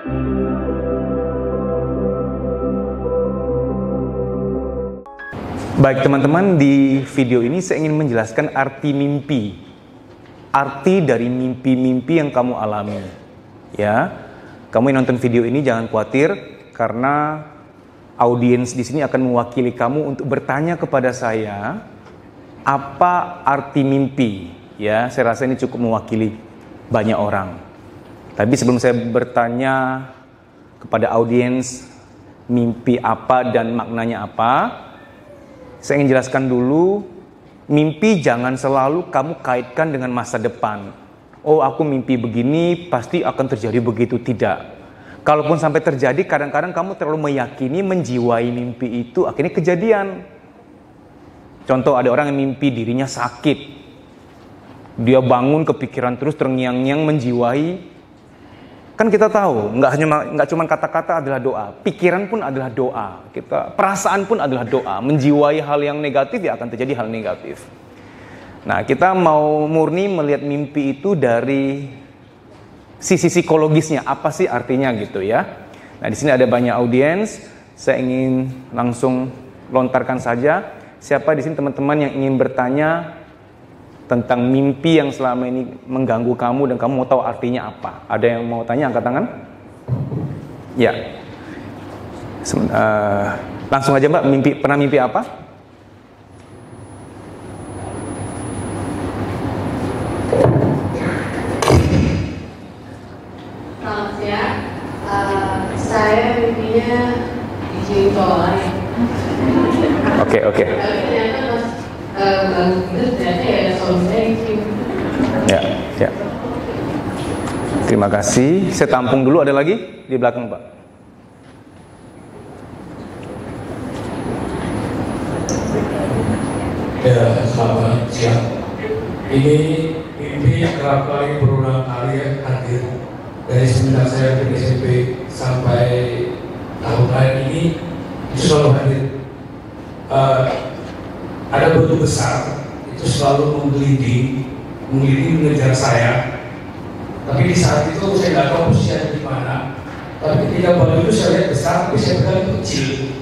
Baik teman-teman, di video ini saya ingin menjelaskan arti mimpi. Arti dari mimpi-mimpi yang kamu alami. Ya, kamu yang nonton video ini jangan khawatir karena audiens di sini akan mewakili kamu untuk bertanya kepada saya apa arti mimpi. Ya, saya rasa ini cukup mewakili banyak orang. Tapi sebelum saya bertanya kepada audiens mimpi apa dan maknanya apa, saya ingin jelaskan dulu, mimpi jangan selalu kamu kaitkan dengan masa depan. Oh, aku mimpi begini, pasti akan terjadi begitu. Tidak. Kalaupun sampai terjadi, kadang-kadang kamu terlalu meyakini, menjiwai mimpi itu, akhirnya kejadian. Contoh, ada orang yang mimpi dirinya sakit. Dia bangun kepikiran terus, terngiang-ngiang, menjiwai. Kan kita tahu, nggak cuma kata-kata adalah doa, pikiran pun adalah doa, perasaan pun adalah doa. Menjiwai hal yang negatif ya akan terjadi hal negatif. Nah, kita mau murni melihat mimpi itu dari sisi psikologisnya, apa sih artinya gitu ya. Nah, di sini ada banyak audiens, saya ingin langsung lontarkan saja. Siapa di sini teman-teman yang ingin bertanya tentang mimpi yang selama ini mengganggu kamu dan kamu mau tahu artinya apa? Ada yang mau tanya, angkat tangan? Ya. Langsung aja Mbak, pernah mimpi apa? Selamat siang. Saya mimpinya di tol. Oke. Tapi ternyata pas bangun itu ternyata ya suami saya gitu. Ya. Terima kasih. Saya tampung dulu, ada lagi di belakang Pak. Ya, selamat siang. Ini mimpi yang kerap kali berulang kali hadir dari semenjak saya di SMP sampai tahun lain ini itu selalu hadir. Ada batu besar itu selalu menggelinding mengejar saya. Tapi di saat itu saya nggak tahu posisinya di mana. Tapi ketika batu itu saya lihat besar, tapi saya bilang kecil.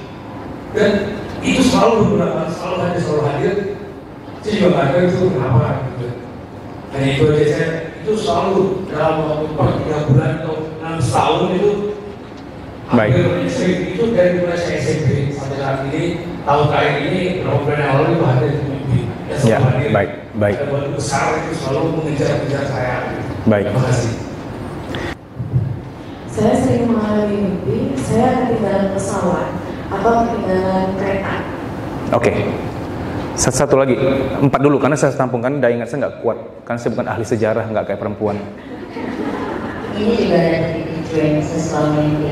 Dan itu selalu berulang, selalu hadir. Saya juga nggak tahu itu kenapa. Gitu. Dan itu aja saya itu selalu dalam waktu 3 bulan atau 6 tahun itu. Baik. Itu dari mulai saya SMP sampai saat ini, tahun terakhir ini berapa bulan yang lalu itu ada di mimpi. Ya, baik. Ada batu besar itu selalu mengejar saya. Baik. Terima kasih. Saya sering mengalami mimpi, saya ketinggalan pesawat atau ketinggalan kereta. Oke. Satu lagi, 4 dulu karena saya tampungkan daya ingat saya nggak kuat karena saya bukan ahli sejarah, nggak kayak perempuan. Ini juga ada video yang saya selalu mimpi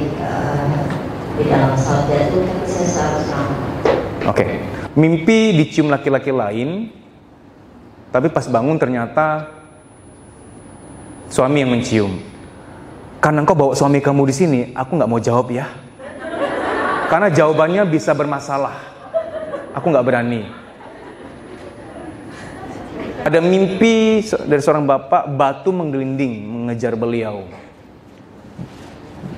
di dalam pesawat jatuh, tapi saya selalu selamat. Oke. Mimpi dicium laki-laki lain, tapi pas bangun ternyata suami yang mencium. Karena engkau bawa suami kamu di sini, aku nggak mau jawab ya. Karena jawabannya bisa bermasalah. Aku nggak berani. Ada mimpi dari seorang bapak, batu menggelinding mengejar beliau.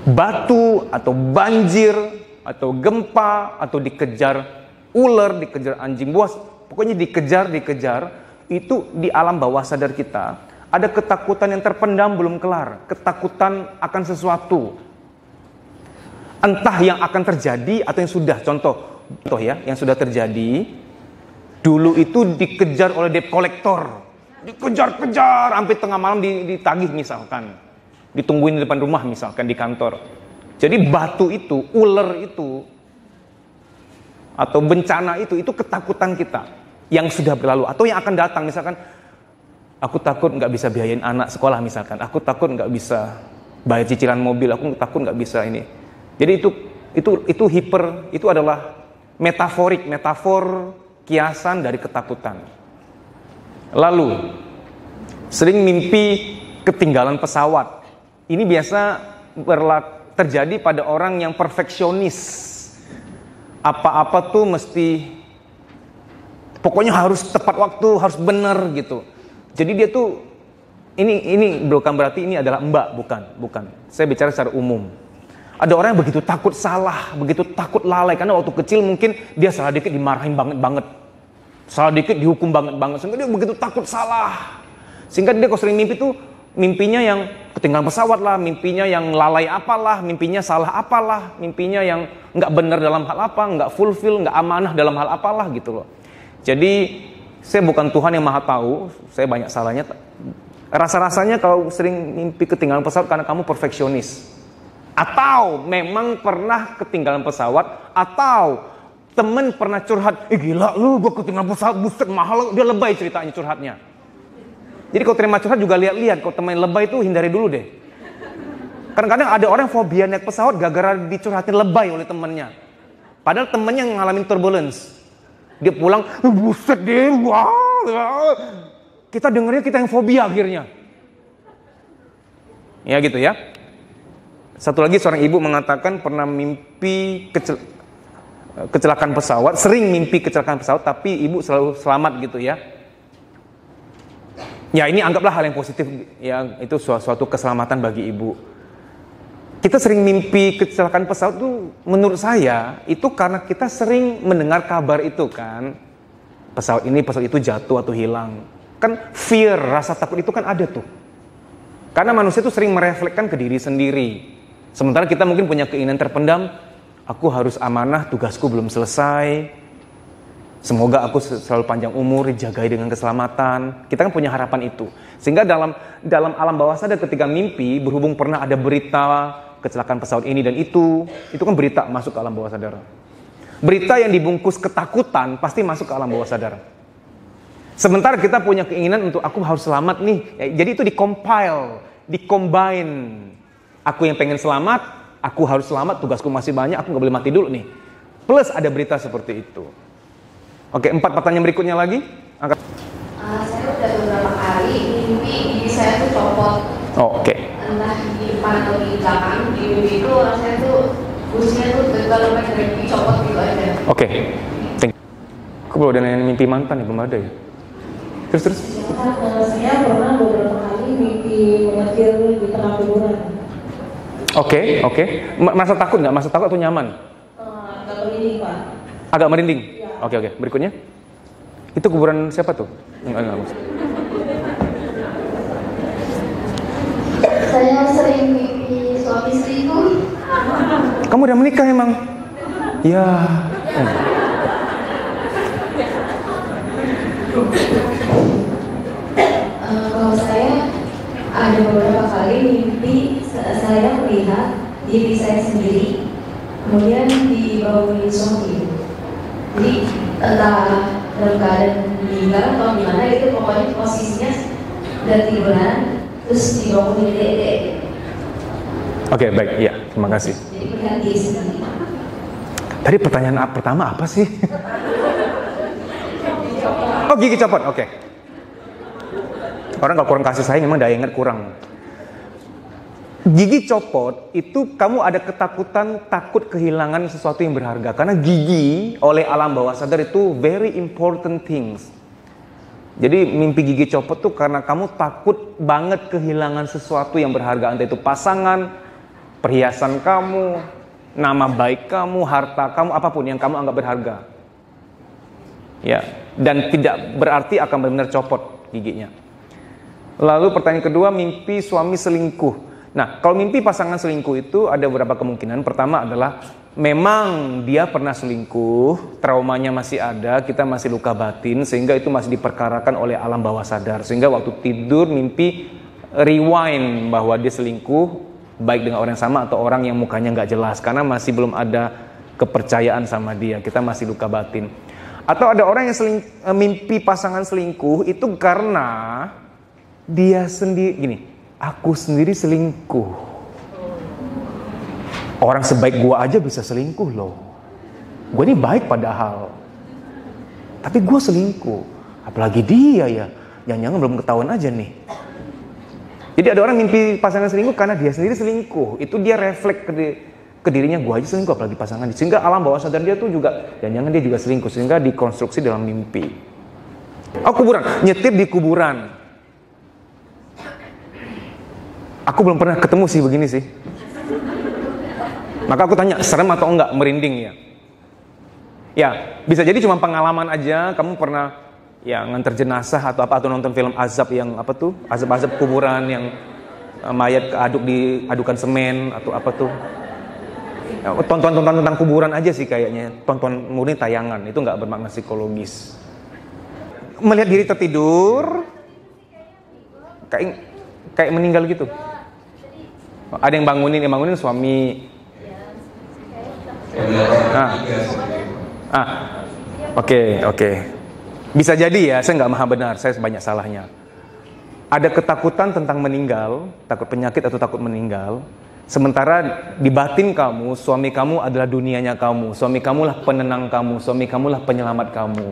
Batu atau banjir atau gempa atau dikejar ular, dikejar anjing buas, pokoknya dikejar itu di alam bawah sadar kita. Ada ketakutan yang terpendam belum kelar, ketakutan akan sesuatu. Entah yang akan terjadi atau yang sudah. Contoh ya, yang sudah terjadi. Dulu itu dikejar oleh debt collector. Dikejar-kejar sampai tengah malam ditagih misalkan. Ditungguin di depan rumah misalkan di kantor. Jadi batu itu, ular itu atau bencana itu ketakutan kita yang sudah berlalu atau yang akan datang. Misalkan aku takut nggak bisa biayain anak sekolah misalkan. Aku takut nggak bisa bayar cicilan mobil. Aku takut nggak bisa ini. Jadi itu adalah metafor kiasan dari ketakutan. Lalu sering mimpi ketinggalan pesawat. Ini biasa terjadi pada orang yang perfeksionis. Apa-apa tuh mesti pokoknya harus tepat waktu, harus benar gitu. Jadi dia tuh ini bukan berarti ini adalah mbak, bukan. Saya bicara secara umum. Ada orang yang begitu takut salah, begitu takut lalai, karena waktu kecil mungkin dia salah dikit dimarahin banget, salah dikit dihukum banget, sehingga dia begitu takut salah. Sehingga dia kalau sering mimpi tuh, mimpinya yang ketinggalan pesawat lah, mimpinya yang lalai apalah, mimpinya salah apalah, mimpinya yang nggak benar dalam hal apa, nggak fulfill, nggak amanah dalam hal apalah gitu loh. Jadi saya bukan Tuhan yang maha tahu, saya banyak salahnya. Rasa-rasanya kalau sering mimpi ketinggalan pesawat karena kamu perfeksionis. Atau memang pernah ketinggalan pesawat, atau temen pernah curhat, gila lu gue ketinggalan pesawat, buset mahal, dia lebay ceritanya curhatnya. Jadi kalau terima curhat juga lihat-lihat, kalau temen lebay itu hindari dulu deh. Kadang-kadang ada orang fobia naik pesawat gara-gara dicurhatin lebay oleh temennya. Padahal temennya ngalamin turbulence. Dia pulang, buset deh, wah. Kita dengernya kita yang fobia akhirnya. Ya gitu ya. Satu lagi seorang ibu mengatakan pernah mimpi kecelakaan pesawat, sering mimpi kecelakaan pesawat, tapi ibu selalu selamat gitu ya. Ya ini anggaplah hal yang positif, ya itu suatu keselamatan bagi ibu. Kita sering mimpi kecelakaan pesawat itu menurut saya itu karena kita sering mendengar kabar itu kan. Pesawat ini, pesawat itu jatuh atau hilang. Kan fear, rasa takut itu kan ada tuh. Karena manusia itu sering merefleksikan ke diri sendiri. Sementara kita mungkin punya keinginan terpendam, aku harus amanah, tugasku belum selesai. Semoga aku selalu panjang umur, dijagai dengan keselamatan. Kita kan punya harapan itu. Sehingga dalam alam bawah sadar ketika mimpi, berhubung pernah ada berita kecelakaan pesawat ini dan itu kan berita masuk ke alam bawah sadar. Berita yang dibungkus ketakutan pasti masuk ke alam bawah sadar. Sementara kita punya keinginan untuk aku harus selamat nih. Jadi itu dikombine. Aku yang pengen selamat, aku harus selamat, tugasku masih banyak, aku gak boleh mati dulu nih. Plus ada berita seperti itu. Oke, 4 pertanyaan berikutnya lagi. Saya udah beberapa kali mimpi gigi saya tuh copot. Oke. Entah di depan atau di belakang. Di mimpi itu orang saya tuh gusinya tuh gagal sampai dari gigi copot gitu aja. Oke. Aku belum ada nanya mimpi mantan ya, belum ada ya. Terus. Saya pernah beberapa kali mimpi mengetir di tengah kuburan. Oke. Masa takut nggak? Masa takut atau nyaman? Agak merinding, Pak. Agak merinding? Ya. Oke. Berikutnya. Itu kuburan siapa tuh? Enggak. Saya sering mimpi suami selingkuh. Kamu udah menikah emang? Ya. Kalau saya ada beberapa kali mimpi saya melihat diri saya sendiri kemudian dibawain suami. Jadi entah dalam keadaan meninggal atau gimana itu, pokoknya posisinya udah tiduran terus dibangunin dede. Oke, baik, iya, terima kasih. Jadi melihat diri sendiri. Tadi pertanyaan pertama apa sih? Oh, gigi copot, oke. Orang kalau kurang kasih sayang memang daya ingat kurang. Gigi copot itu kamu ada ketakutan, takut kehilangan sesuatu yang berharga. Karena gigi oleh alam bawah sadar itu very important things. Jadi mimpi gigi copot tuh karena kamu takut banget kehilangan sesuatu yang berharga. Entah itu pasangan, perhiasan kamu, nama baik kamu, harta kamu, apapun yang kamu anggap berharga. Ya, dan tidak berarti akan benar-benar copot giginya. Lalu pertanyaan kedua, mimpi suami selingkuh. Nah, kalau mimpi pasangan selingkuh itu ada beberapa kemungkinan. Pertama adalah memang dia pernah selingkuh, traumanya masih ada, kita masih luka batin, sehingga itu masih diperkarakan oleh alam bawah sadar. Sehingga waktu tidur mimpi rewind bahwa dia selingkuh, baik dengan orang yang sama atau orang yang mukanya nggak jelas, karena masih belum ada kepercayaan sama dia, kita masih luka batin. Atau ada orang yang mimpi pasangan selingkuh itu karena dia sendiri, gini, aku sendiri selingkuh. Orang sebaik gua aja bisa selingkuh loh. Gua ini baik padahal, tapi gua selingkuh. Apalagi dia ya, jangan-jangan belum ketahuan aja nih. Jadi ada orang mimpi pasangan selingkuh karena dia sendiri selingkuh. Itu dia refleks ke dirinya, gua aja selingkuh apalagi pasangan. Sehingga alam bawah sadar dia tuh juga, jangan-jangan dia juga selingkuh. Sehingga dikonstruksi dalam mimpi. Oh, kuburan, nyetir di kuburan. Aku belum pernah ketemu sih begini sih. Maka aku tanya, serem atau enggak, merinding ya? Ya, bisa jadi cuma pengalaman aja, kamu pernah ya nganter jenazah atau apa, atau nonton film azab yang apa tuh, azab-azab kuburan yang mayat diadukan semen atau apa tuh. Ya, tonton tentang kuburan aja sih kayaknya, tonton murni tayangan, itu nggak bermakna psikologis. Melihat diri tertidur, kayak meninggal gitu. Ada yang bangunin suami. Oke. Bisa jadi ya, saya nggak maha benar, saya banyak salahnya. Ada ketakutan tentang meninggal, takut penyakit atau takut meninggal. Sementara di batin kamu, suami kamu adalah dunianya kamu. Suami kamulah penenang kamu, suami kamulah penyelamat kamu.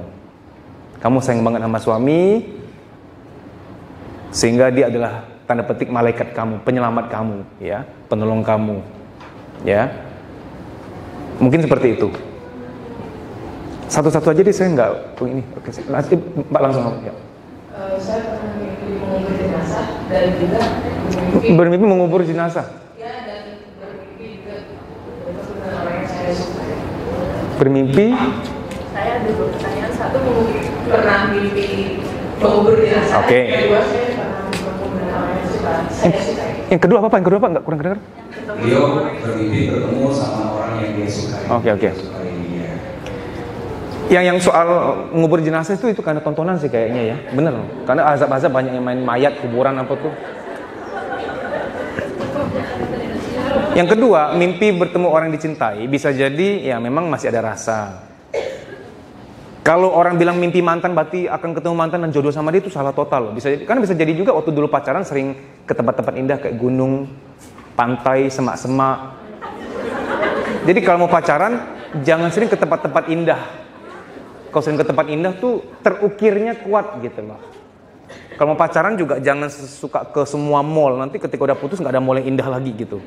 Kamu sayang banget sama suami, sehingga dia adalah tanda petik malaikat kamu, penyelamat kamu, ya, penolong kamu, ya. Mungkin seperti itu. Satu-satu aja deh, saya nggak ini. Oke, Mbak langsung ngomong. Ya. Saya pernah mimpi mengubur jenazah dan juga bermimpi mengubur jenazah. Ya, dan bermimpi juga dengan orang yang saya suka. Bermimpi? Saya ada dua pertanyaan. Satu, pernah mimpi mengubur jenazah. Oke. Kedua, saya pernah bertemu dengan orang yang saya sukai. Yang kedua apa? Nggak kurang kedengar? Beliau bermimpi bertemu sama orang yang dia sukai. Oke. Yang soal ngubur jenazah itu karena tontonan sih kayaknya ya, bener. Karena azab-azab banyak yang main mayat, kuburan apa tuh. Yang kedua, mimpi bertemu orang yang dicintai bisa jadi ya memang masih ada rasa. Kalau orang bilang mimpi mantan berarti akan ketemu mantan dan jodoh sama dia, itu salah total. Bisa jadi juga waktu dulu pacaran sering ke tempat-tempat indah kayak gunung, pantai, semak-semak. Jadi kalau mau pacaran jangan sering ke tempat-tempat indah. Kalau sering ke tempat indah tuh terukirnya kuat gitu loh. Kalau mau pacaran juga jangan suka ke semua mall. Nanti ketika udah putus nggak ada mall yang indah lagi gitu.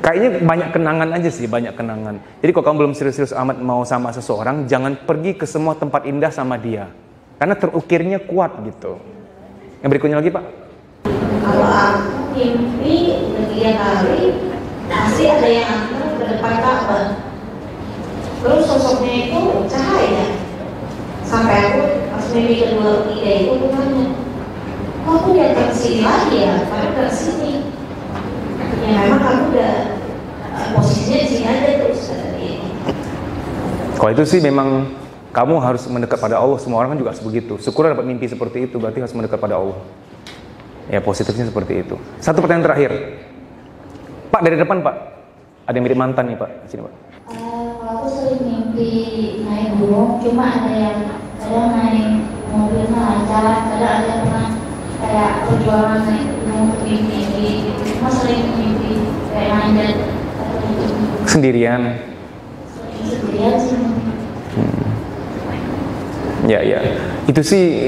Kayaknya banyak kenangan aja sih, banyak kenangan. Jadi kalau kamu belum serius-serius amat mau sama seseorang, jangan pergi ke semua tempat indah sama dia. Karena terukirnya kuat gitu. Yang berikutnya lagi Pak. Kalau aku mimpi 3 kali, pasti ada yang antar ke depan Ka'bah. Terus sosoknya itu cahaya. Sampai aku pas mimpi kedua ketiga itu aku tanya, kok aku datang sini lagi ya? Padahal dari sini. Ya memang aku udah posisinya di sini aja terus ini. Kalau itu sih memang kamu harus mendekat pada Allah. Semua orang kan juga begitu. Syukur dapat mimpi seperti itu, berarti harus mendekat pada Allah. Ya positifnya seperti itu. Satu pertanyaan terakhir. Pak dari depan Pak. Ada yang mirip mantan nih Pak. Sini Pak. Aku sering mimpi naik gunung, cuma ada yang kadang naik mobilnya lancar, kadang ada pernah kayak perjuangan naik gunung tinggi, cuma sering mimpi kayak manjat Sendirian. sendirian sih. Ya.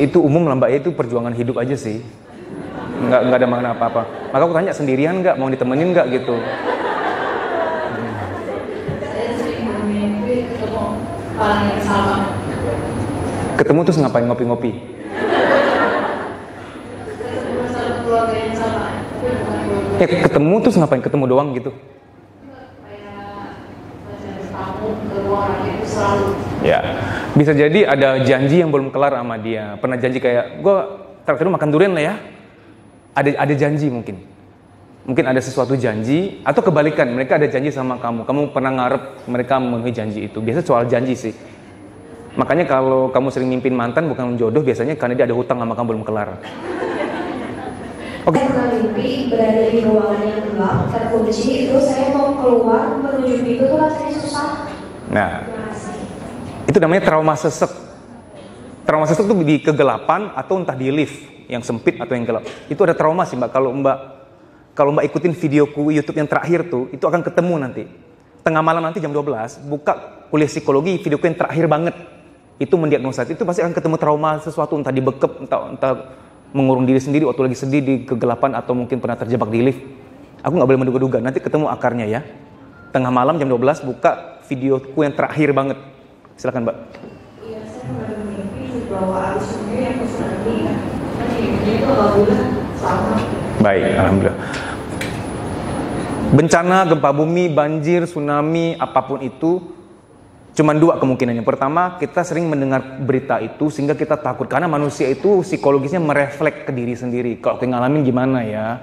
Itu umum lah Mbak, itu perjuangan hidup aja sih. Nggak ada makna apa-apa. Maka aku tanya, sendirian nggak? Mau ditemenin nggak gitu? Saya sering bermimpi ketemu orang yang sama. Ketemu terus ngapain? Ngopi-ngopi? Ketemu sama keluarga yang sama. Tapi bukan keluarga. Ya ketemu terus ngapain? Ketemu doang gitu? Kayak macam tamu ketemu orang itu selalu. Ya, bisa jadi ada janji yang belum kelar sama dia. Pernah janji kayak, gue terakhir makan durian lah ya. Ada janji mungkin. Mungkin ada sesuatu janji, atau kebalikan, mereka ada janji sama kamu. Kamu pernah ngarep mereka memenuhi janji itu. Biasa soal janji sih. Makanya kalau kamu sering mimpin mantan bukan jodoh, biasanya karena dia ada hutang sama kamu belum kelar. Oke. Saya pernah mimpi berada di ruangan yang gelap, terkunci, terus saya mau keluar menuju pintu tuh rasanya susah. Nah, itu namanya trauma sesek. Trauma sesek itu di kegelapan atau entah di lift yang sempit atau yang gelap. Itu ada trauma sih Mbak. Kalau Mbak ikutin videoku YouTube yang terakhir tuh, itu akan ketemu nanti. Tengah malam nanti jam 12, buka kuliah psikologi, videoku yang terakhir banget. Itu mendiagnosa, itu pasti akan ketemu trauma sesuatu, entah dibekep, entah mengurung diri sendiri waktu lagi sedih di kegelapan, atau mungkin pernah terjebak di lift. Aku nggak boleh menduga-duga, nanti ketemu akarnya ya. Tengah malam jam 12, buka videoku yang terakhir banget. Silakan Mbak. Iya, saya pernah bermimpi bahwa arus sungai yang tsunami kan. Kan ini itu 2 bulan sama. Baik, alhamdulillah. Bencana, gempa bumi, banjir, tsunami, apapun itu, cuman dua kemungkinannya. Pertama, kita sering mendengar berita itu sehingga kita takut. Karena manusia itu psikologisnya merefleks ke diri sendiri. Kalau aku ngalamin gimana ya?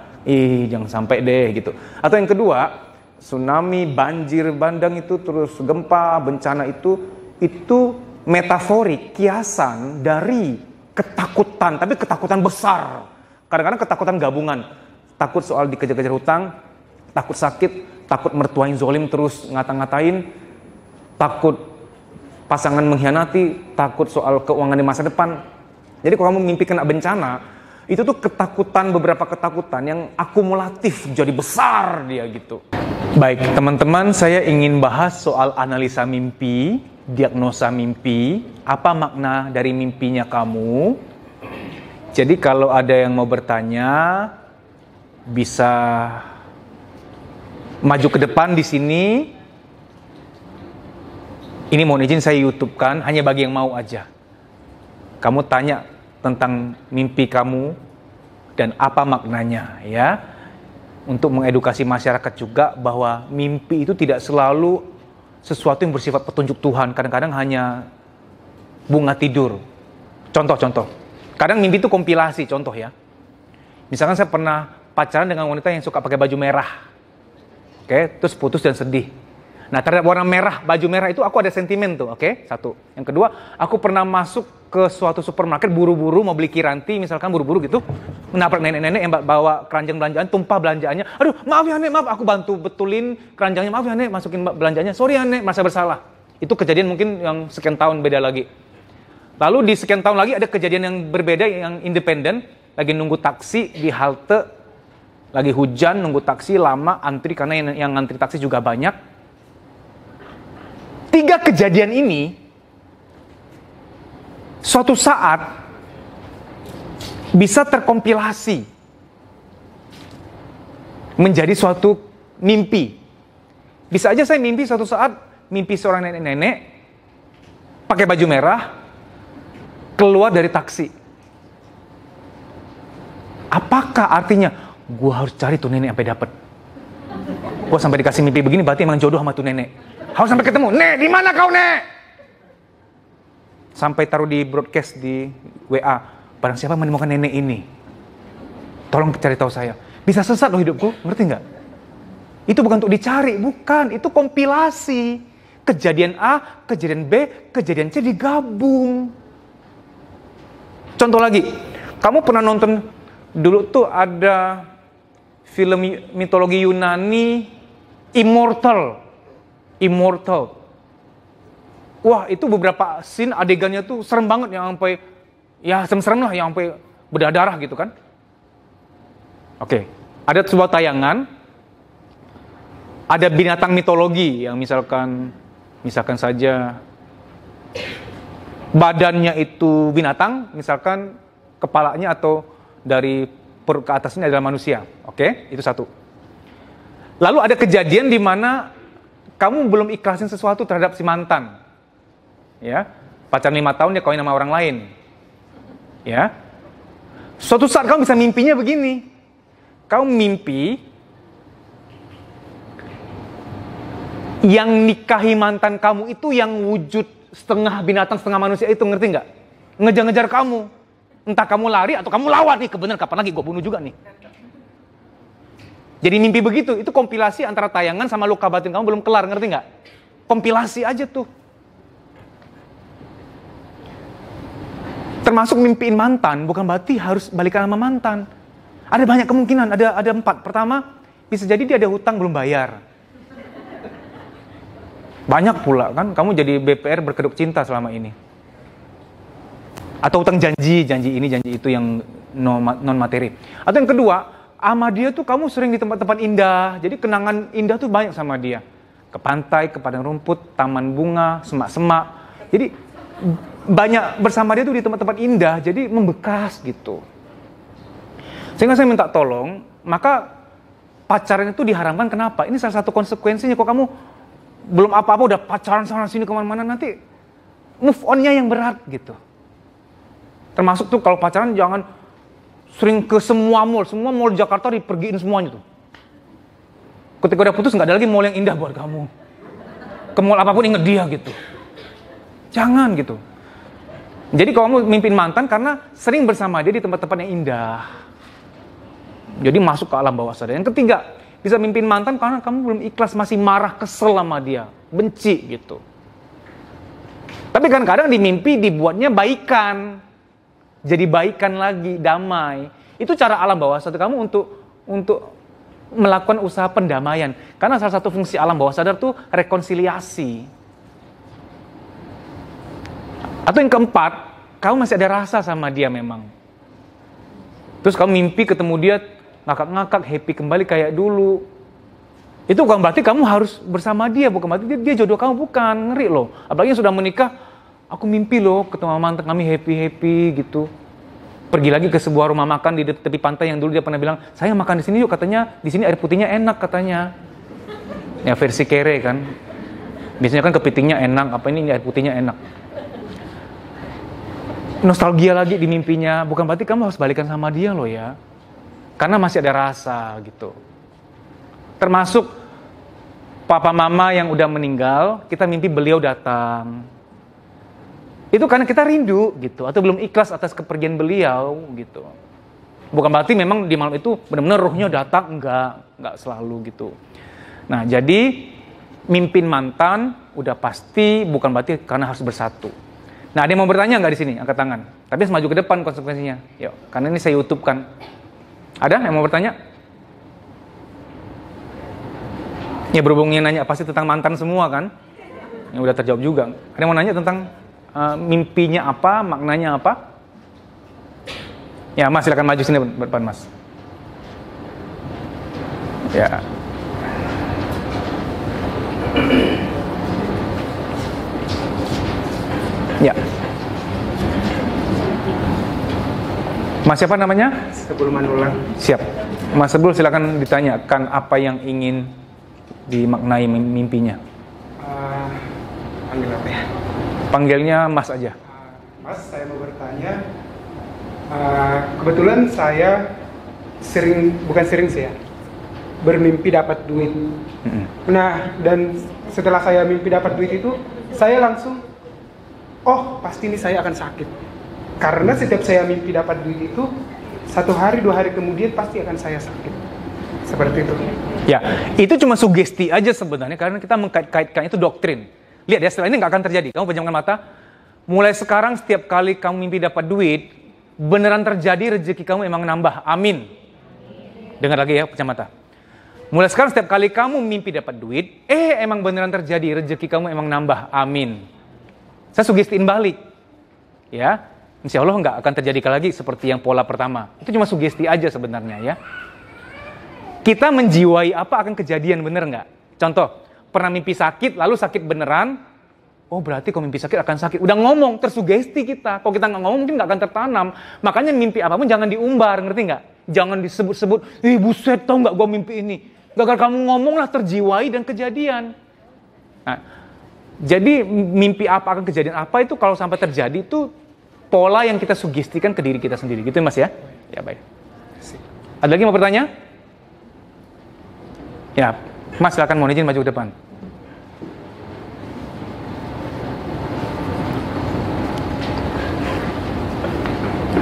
Jangan sampai deh gitu. Atau yang kedua, tsunami, banjir, bandang itu, terus gempa, bencana itu metaforik, kiasan dari ketakutan. Tapi ketakutan besar. Kadang-kadang ketakutan gabungan. Takut soal dikejar-kejar hutang, takut sakit, takut mertuain zolim terus ngata-ngatain, takut pasangan mengkhianati, takut soal keuangan di masa depan. Jadi kalau kamu mimpi kena bencana, itu tuh ketakutan, beberapa ketakutan yang akumulatif jadi besar dia gitu. Baik teman-teman, saya ingin bahas soal analisa mimpi, diagnosa mimpi, apa makna dari mimpinya kamu. Jadi kalau ada yang mau bertanya, bisa maju ke depan di sini. Ini mohon izin saya YouTube-kan, hanya bagi yang mau aja. Kamu tanya tentang mimpi kamu dan apa maknanya ya. Untuk mengedukasi masyarakat juga bahwa mimpi itu tidak selalu sesuatu yang bersifat petunjuk Tuhan. Kadang-kadang hanya bunga tidur. Contoh-contoh. Kadang mimpi itu kompilasi, contoh ya. Misalkan saya pernah pacaran dengan wanita yang suka pakai baju merah. Oke, terus putus dan sedih. Nah, terhadap warna merah, baju merah itu aku ada sentimen tuh, oke? Satu. Yang kedua, aku pernah masuk ke suatu supermarket buru-buru mau beli kiranti, misalkan buru-buru gitu, menabrak nenek-nenek yang bawa keranjang belanjaan, tumpah belanjaannya. Aduh, maaf ya Nek, maaf, aku bantu betulin keranjangnya. Maaf ya Nek, masukin belanjanya. Sorry ya Nek, merasa bersalah. Itu kejadian mungkin yang sekian tahun beda lagi. Lalu di sekian tahun lagi ada kejadian yang berbeda, yang independen, lagi nunggu taksi di halte, lagi hujan, nunggu taksi lama, antri karena yang antri taksi juga banyak. 3 kejadian ini suatu saat bisa terkompilasi menjadi suatu mimpi. Bisa aja saya mimpi suatu saat, mimpi seorang nenek-nenek pakai baju merah keluar dari taksi. Apakah artinya gue harus cari tuh nenek sampai dapat? Gue sampai dikasih mimpi begini berarti emang jodoh sama tuh nenek. Harus sampai ketemu. Nek, di mana kau, Nek? Sampai taruh di broadcast di WA. Barang siapa menemukan nenek ini, tolong cari tahu saya. Bisa sesat loh hidupku, ngerti nggak? Itu bukan untuk dicari, bukan. Itu kompilasi. Kejadian A, kejadian B, kejadian C digabung. Contoh lagi, kamu pernah nonton dulu tuh ada film mitologi Yunani, Immortal. Wah, itu beberapa scene adegannya tuh serem banget, yang sampai ya serem-serem lah, yang sampai berdarah gitu kan. Oke, ada sebuah tayangan, ada binatang mitologi yang misalkan saja badannya itu binatang, misalkan kepalanya atau dari perut ke atasnya adalah manusia. Oke, itu satu. Lalu ada kejadian di mana kamu belum ikhlasin sesuatu terhadap si mantan. Ya, pacaran 5 tahun dia kawin sama orang lain. Ya. Suatu saat kamu bisa mimpinya begini. Kamu mimpi yang nikahi mantan kamu itu yang wujud setengah binatang, setengah manusia itu, ngerti nggak? Ngejar-ngejar kamu. Entah kamu lari atau kamu lawan. Nih, kebenaran kapan lagi gue bunuh juga nih. Jadi mimpi begitu, itu kompilasi antara tayangan sama luka batin kamu belum kelar, ngerti nggak? Kompilasi aja tuh. Termasuk mimpiin mantan, bukan berarti harus balikan sama mantan. Ada banyak kemungkinan, ada 4. Pertama, bisa jadi dia ada hutang belum bayar. Banyak pula kan, kamu jadi BPR berkedok cinta selama ini. Atau hutang janji ini, janji itu yang non materi. Atau yang kedua, sama dia tuh kamu sering di tempat-tempat indah. Jadi kenangan indah tuh banyak sama dia. Ke pantai, ke padang rumput, taman bunga, semak-semak. Jadi banyak bersama dia tuh di tempat-tempat indah. Jadi membekas gitu. Sehingga saya minta tolong, maka pacaran itu diharamkan. Kenapa? Ini salah satu konsekuensinya. Kok kamu belum apa-apa udah pacaran sana sini kemana-mana, nanti move on-nya yang berat gitu. Termasuk tuh kalau pacaran jangan sering ke semua mall Jakarta dipergiin semuanya tuh. Ketika udah putus nggak ada lagi mall yang indah buat kamu. Ke mall apapun inget dia gitu. Jangan gitu. Jadi kamu mimpin mantan karena sering bersama dia di tempat-tempat yang indah. Jadi masuk ke alam bawah sadar. Yang ketiga, bisa mimpin mantan karena kamu belum ikhlas, masih marah, kesel sama dia, benci gitu. Tapi kan kadang di mimpi dibuatnya baikan. Jadi baikan lagi, damai. Itu cara alam bawah sadar kamu untuk melakukan usaha pendamaian. Karena salah satu fungsi alam bawah sadar tuh rekonsiliasi. Atau yang keempat, kamu masih ada rasa sama dia memang. Terus kamu mimpi ketemu dia, ngakak-ngakak, happy kembali kayak dulu. Itu bukan berarti kamu harus bersama dia, bukan berarti dia jodoh kamu, bukan. Ngeri loh. Apalagi yang sudah menikah, aku mimpi loh ketemu mantan kami happy-happy gitu. Pergi lagi ke sebuah rumah makan di tepi pantai yang dulu dia pernah bilang, saya makan di sini yuk, katanya di sini air putihnya enak katanya. Ya versi kere kan. Biasanya kan kepitingnya enak, apa ini air putihnya enak. Nostalgia lagi di mimpinya, bukan berarti kamu harus balikan sama dia loh ya. Karena masih ada rasa gitu. Termasuk papa mama yang udah meninggal, kita mimpi beliau datang. Itu karena kita rindu gitu, atau belum ikhlas atas kepergian beliau gitu. Bukan berarti memang di malam itu benar-benar ruhnya datang, enggak selalu gitu. Nah, jadi mimpin mantan udah pasti bukan berarti karena harus bersatu. Nah, ada yang mau bertanya nggak di sini? Angkat tangan. Tapi harus maju ke depan konsekuensinya. Yuk, karena ini saya YouTube kan. Ada yang mau bertanya? Ya berhubungnya nanya pasti tentang mantan semua kan? Yang udah terjawab juga. Ada yang mau nanya tentang mimpinya apa, maknanya apa? Ya, Mas silakan maju sini depan, Mas. Ya. Ya. Mas siapa namanya? Sebelum Manulang. Siap. Mas Sebul silakan ditanyakan apa yang ingin dimaknai mimpinya. Panggil apa ya? Panggilnya Mas aja. Mas, saya mau bertanya. Kebetulan saya bukan sering sih ya, bermimpi dapat duit. Nah, dan setelah saya mimpi dapat duit itu, saya langsung, oh pasti ini saya akan sakit. Karena setiap saya mimpi dapat duit itu, 1 hari 2 hari kemudian pasti akan saya sakit. Seperti itu. Ya, itu cuma sugesti aja sebenarnya, karena kita mengkait-kaitkan itu doktrin. Lihat ya, setelah ini nggak akan terjadi. Kamu pejamkan mata. Mulai sekarang setiap kali kamu mimpi dapat duit, beneran terjadi, rezeki kamu emang nambah. Amin. Dengar lagi ya, pejam mata. Mulai sekarang setiap kali kamu mimpi dapat duit, emang beneran terjadi, rezeki kamu emang nambah. Amin. Saya sugestiin balik. Ya, insya Allah nggak akan terjadi lagi seperti yang pola pertama. Itu cuma sugesti aja sebenarnya ya. Kita menjiwai apa akan kejadian, bener nggak? Contoh, pernah mimpi sakit, lalu sakit beneran, oh berarti kalau mimpi sakit akan sakit. Udah ngomong, tersugesti kita. Kalau kita nggak ngomong, mungkin nggak akan tertanam. Makanya mimpi apapun jangan diumbar, ngerti nggak? Jangan disebut-sebut, buset tau nggak gue mimpi ini. Gagal kamu ngomong lah, terjiwai dan kejadian. Nah, jadi mimpi apa akan kejadian apa itu kalau sampai terjadi itu pola yang kita sugestikan ke diri kita sendiri. Gitu Mas ya? Ya baik. Ada lagi mau bertanya? Ya, Mas silakan, mohon izin maju ke depan.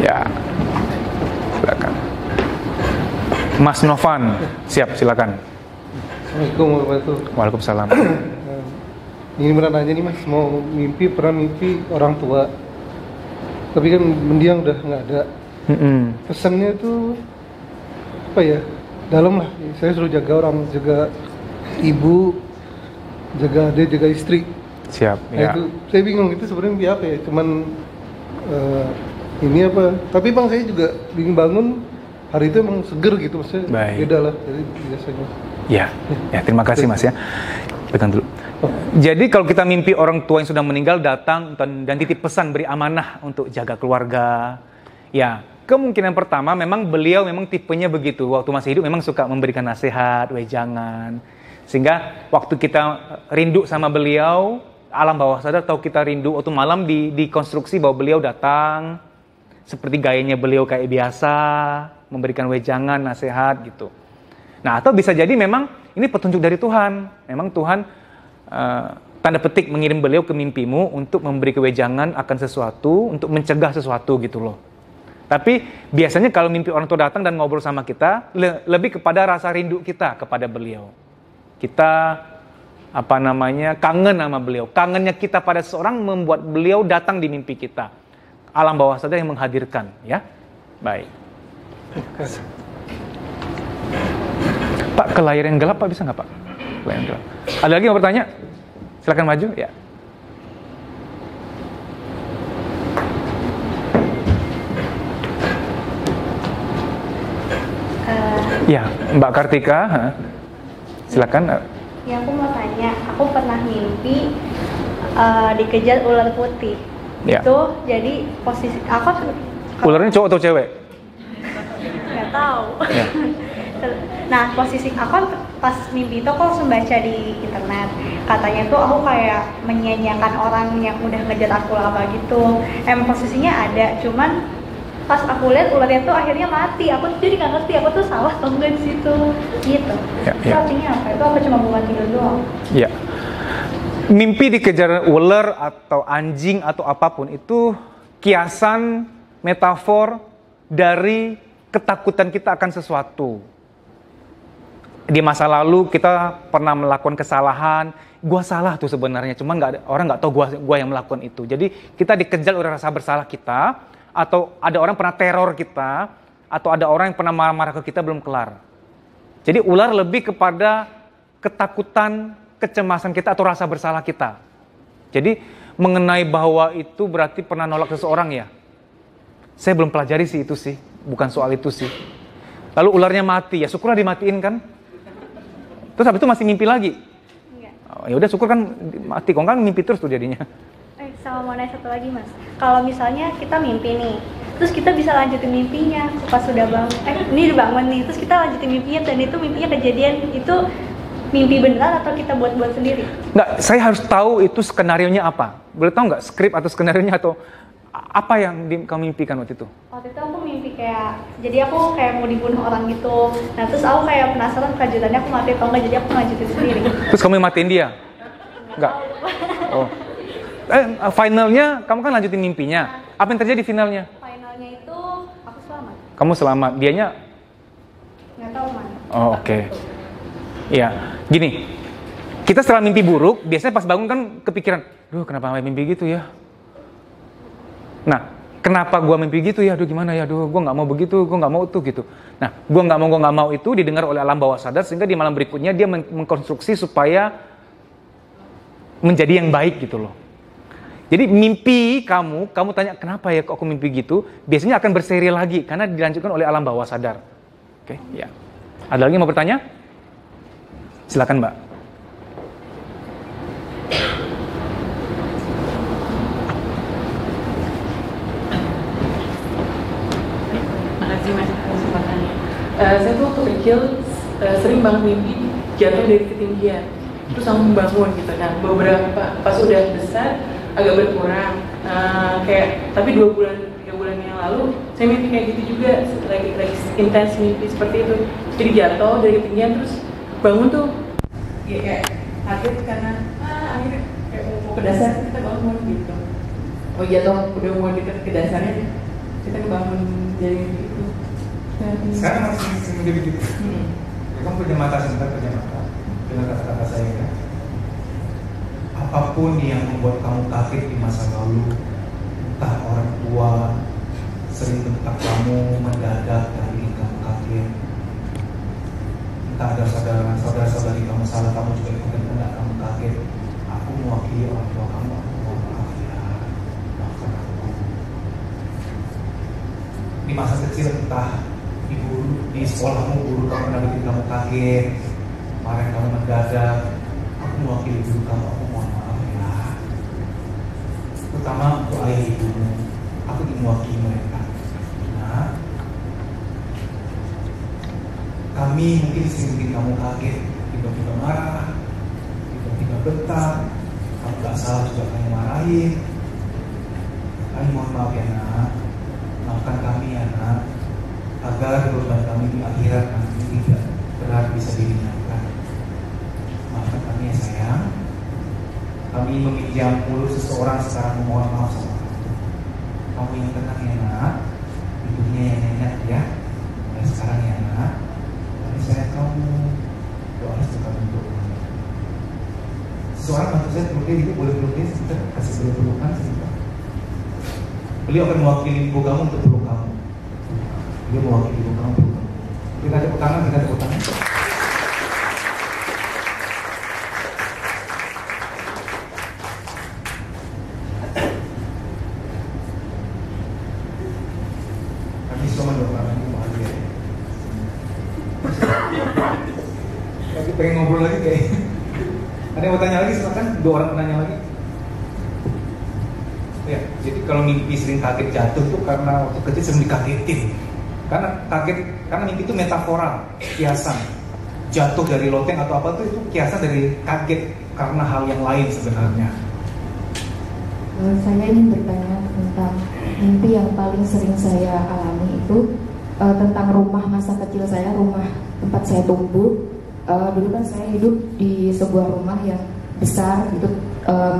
Ya, silakan. Mas Novan, siap, silakan. Assalamualaikum warahmatullahi wabarakatuh. Waalaikumsalam. Ini beneran aja nih Mas, mau pernah mimpi orang tua, tapi kan mendiang udah nggak ada. Pesannya tuh apa ya? Dalam lah. Saya suruh jaga orang, jaga ibu, jaga adik, jaga istri. Siap. Nah, Ya. itu saya bingung itu sebenarnya mimpi apa ya? Cuman ini apa? Tapi Bang saya juga bingung bangun hari itu emang seger gitu, maksudnya Baik. beda lah dari biasanya. Ya, terima kasih Mas ya. Pegang dulu. Jadi kalau kita mimpi orang tua yang sudah meninggal datang dan titip pesan, beri amanah untuk jaga keluarga. Ya, kemungkinan pertama memang beliau memang tipenya begitu. Waktu masih hidup memang suka memberikan nasihat, wejangan. Sehingga waktu kita rindu sama beliau, alam bawah sadar tahu kita rindu, waktu malam dikonstruksi bahwa beliau datang, seperti gayanya beliau kayak biasa, memberikan wejangan, nasihat gitu. Nah, atau bisa jadi memang ini petunjuk dari Tuhan. Memang Tuhan tanda petik mengirim beliau ke mimpimu untuk memberi kewejangan akan sesuatu, untuk mencegah sesuatu gitu loh. Tapi biasanya kalau mimpi orang tua datang dan ngobrol sama kita, lebih kepada rasa rindu kita kepada beliau. Kita kangen sama beliau. Kangennya kita pada seseorang membuat beliau datang di mimpi kita. Alam bawah sadar yang menghadirkan, ya. Baik. Pak, ke layar yang gelap Pak, bisa nggak Pak? Layar yang gelap. Ada lagi yang mau bertanya? Silakan maju, ya. Ya, Mbak Kartika, silakan. Ya, aku mau tanya, aku pernah mimpi dikejar ular putih. Ya. Itu jadi posisi aku ularnya cowok atau cewek? nggak tahu. Ya. Nah, posisi aku pas mimpi itu aku langsung baca di internet. Katanya tuh aku kayak menyanyiakan orang yang udah ngejar aku apa gitu. Emang posisinya ada, cuman pas aku lihat ularnya tuh akhirnya mati. Aku jadi nggak ngerti aku tuh salah atau enggak di situ. Gitu. Itu artinya apa? Itu aku cuma bukan tidur doang. Iya. Mimpi dikejar ular atau anjing atau apapun itu kiasan metafor dari ketakutan kita akan sesuatu. Di masa lalu kita pernah melakukan kesalahan, gua salah tuh sebenarnya, cuma orang nggak tahu gua yang melakukan itu. Jadi kita dikejar oleh rasa bersalah kita, atau ada orang pernah teror kita, atau ada orang yang pernah marah-marah ke kita belum kelar. Jadi ular lebih kepada ketakutan, kecemasan kita atau rasa bersalah kita. Jadi mengenai bahwa itu berarti pernah nolak seseorang ya. Saya belum pelajari sih itu sih, bukan soal itu sih. Lalu ularnya mati, ya syukurlah dimatiin kan. Terus habis itu masih mimpi lagi? Enggak. Oh, ya udah syukur kan mati, kok kan mimpi terus tuh jadinya. Sama mau nanya satu lagi Mas. Kalau misalnya kita mimpi nih, terus kita bisa lanjutin mimpinya pas sudah bangun. Ini udah bangun nih, terus kita lanjutin mimpinya dan itu mimpinya kejadian, itu mimpi beneran atau kita buat-buat sendiri? Nggak, saya harus tahu itu skenarionya apa. Boleh tahu nggak skrip atau skenarionya atau apa yang kamu mimpikan waktu itu? Waktu itu aku mimpi jadi aku kayak mau dibunuh orang gitu. Nah terus aku kayak penasaran kelanjutannya aku mati atau enggak, jadi aku lanjutin sendiri. Terus kamu matiin dia? Enggak? Oh. Finalnya kamu kan lanjutin mimpinya. Apa yang terjadi finalnya? Finalnya itu aku selamat. Kamu selamat, dianya? Nggak tahu mana. Oh oke. Iya, gini. Kita setelah mimpi buruk, biasanya pas bangun kan kepikiran, duh kenapa mimpi gitu ya? Nah, kenapa gua mimpi gitu ya? Aduh gimana ya? Aduh gua nggak mau begitu, gua nggak mau itu gitu. Nah, gua nggak mau itu didengar oleh alam bawah sadar sehingga di malam berikutnya dia mengkonstruksi supaya menjadi yang baik gitu loh. Jadi mimpi kamu tanya kenapa ya kok aku mimpi gitu? Biasanya akan berseri lagi karena dilanjutkan oleh alam bawah sadar. Oke, ya. Ada lagi yang mau bertanya? Silakan Mbak. Makasih Mas kesempatannya. Saya tuh waktu kecil sering banget mimpi jatuh dari ketinggian, terus langsung bangun gitu. Nah beberapa pas udah besar agak berkurang, tapi 2 bulan 3 bulan yang lalu saya mimpi kayak gitu juga, lagi intens mimpi seperti itu. Jadi jatuh dari ketinggian terus bangun tuh ya kayak kaget karena akhirnya kayak mau ke dasar kita bangun gitu. Oh jatuh udah mau deket ke dasarnya kita kebangun jadi gitu. Sekarang masih sering jadi gitu. Kamu punya mata sebentar, punya mata. Dengar kata-kata saya ya. Apapun yang membuat kamu kaget di masa lalu, entah orang tua sering bentak kamu mendadak dan bikin kamu kaget, entah ada saudara-saudari kamu salah, kamu juga ikutan kena kamu kaget. Aku mewakili orang tua kamu, aku mohon maaf ya, maafkan aku. Di masa kecil entah di sekolahmu guru kamu pernah bikin kamu kaget, kemarin kamu mendadak, aku mewakili guru kamu, aku mohon maaf ya. Terutama untuk ayah ibumu, aku mewakili mereka. Nah, kami mungkin sering bikin kamu kaget, tiba-tiba marah, tiba-tiba bentak, kamu gak salah juga kamu marahin. Kami mohon maaf ya nak, maafkan kami ya nak, agar beban kami di akhirat nanti tidak berat bisa diringankan. kami meminjam mulut seseorang sekarang memohon maaf sama kamu yang tenang ya nak, ibunya yang enak ya. Mulai sekarang ya nak, kami sayang kamu, doa tetap untuk kamu. Seseorang bantu saya peluk dia gitu, boleh peluk dia sebentar, kasih beliau pelukan sebentar. Beliau akan mewakili ibu kamu untuk peluk kamu. Beliau mewakili ibu kamu peluk kamu. Kita tepuk tangan, kita tepuk tangan. Lagi pengen ngobrol lagi kayak. Ada yang mau tanya lagi silakan, 2 orang penanya lagi. Ya, jadi kalau mimpi sering kaget jatuh tuh karena waktu kecil sering dikagetin. Karena mimpi itu metaforal, kiasan. Jatuh dari loteng atau apa tuh itu kiasan dari kaget karena hal yang lain sebenarnya. Saya ingin bertanya tentang mimpi yang paling sering saya alami itu tentang rumah masa kecil saya, rumah tempat saya tumbuh. Dulu kan saya hidup di sebuah rumah yang besar, itu